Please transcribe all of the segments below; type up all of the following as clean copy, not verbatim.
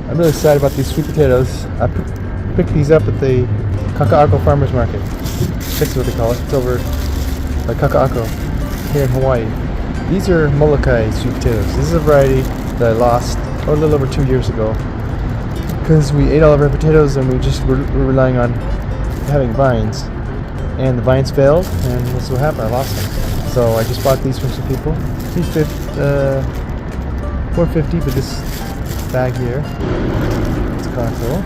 I'm really excited about these sweet potatoes. I picked these up at the Kaka'ako Farmers Market. That's what they call it. It's over by Kaka'ako here in Hawaii. These are Molokai sweet potatoes. This is a variety that I lost a little over 2 years ago because we ate all of our potatoes and we just were relying on having vines, and the vines failed, and this is what happened. I lost them. So I just bought these from some people. $4.50 for this bag here. It's kind of cool.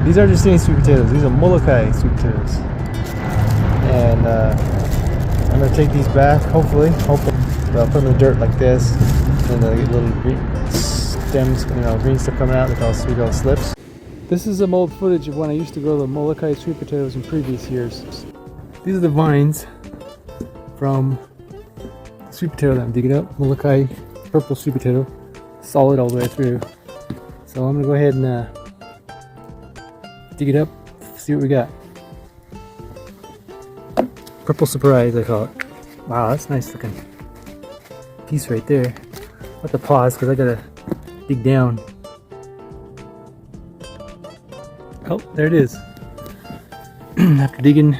These aren't just any sweet potatoes. These are Molokai sweet potatoes, and I'm gonna take these back. Hopefully, I'll put them in the dirt like this, and they get little green stems, green stuff coming out. We call slips. This is some old footage of when I used to grow the Molokai sweet potatoes in previous years. These are the vines from sweet potato that I'm digging up. Molokai purple sweet potato, solid all the way through. So I'm gonna go ahead and dig it up, see what we got. Purple surprise, I call it. Wow, that's a nice looking piece right there. I have to pause because I gotta dig down. Oh, there it is. After digging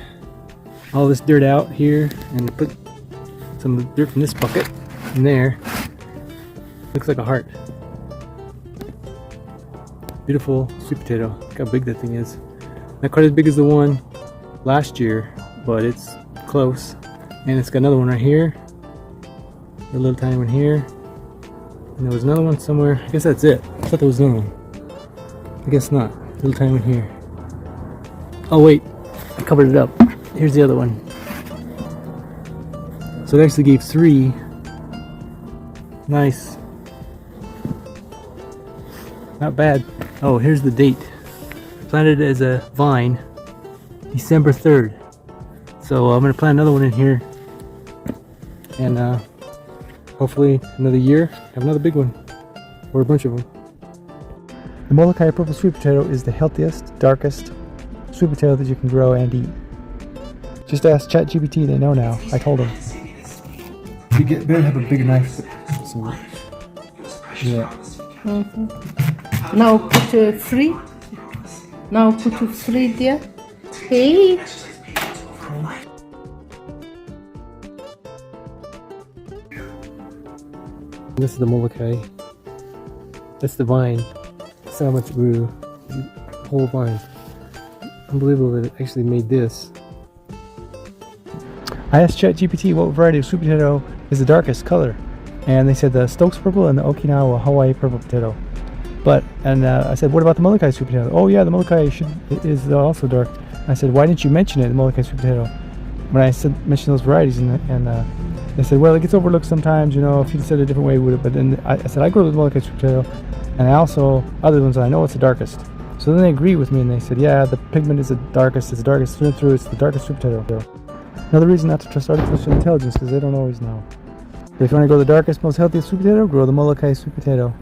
all this dirt out here and put some dirt from this bucket in there, looks like a heart. Beautiful sweet potato. Look how big that thing is. Not quite as big as the one last year, but it's close. And it's got another one right here, a little tiny one here, and there was another one somewhere. I guess that's it. I thought there was another one. I guess not. Little tiny one here. Oh wait, I covered it up. Here's the other one. So it actually gave 3. Nice. Not bad. Oh, here's the date. Planted as a vine, December 3rd. So I'm gonna plant another one in here, and hopefully another year have another big one, or a bunch of them. The Molokai purple sweet potato is the healthiest, darkest sweet potato that you can grow and eat. Just ask ChatGPT, they know now. I told them. You better have a bigger knife. So, yeah. Now put 3. Now put 3 there. Hey. This is the Molokai. That's the vine. That's how much it grew. The whole vine. Unbelievable that it actually made this. I asked ChatGPT what variety of sweet potato is the darkest color, and they said the Stokes purple and the Okinawa Hawaii purple potato. I said, what about the Molokai sweet potato? Oh yeah, the Molokai is also dark. I said, why didn't you mention it, the Molokai sweet potato, when I mentioned those varieties? And they said, well, it gets overlooked sometimes, if you said it a different way, would it? But then I said, I grow the Molokai sweet potato, and I also, other ones I know it's the darkest. So then they agreed with me, and they said, yeah, the pigment is the darkest, it's the darkest through and through, it's the darkest sweet potato. Another reason not to trust artificial intelligence, because they don't always know. But if you want to grow the darkest, most healthiest sweet potato, grow the Molokai sweet potato.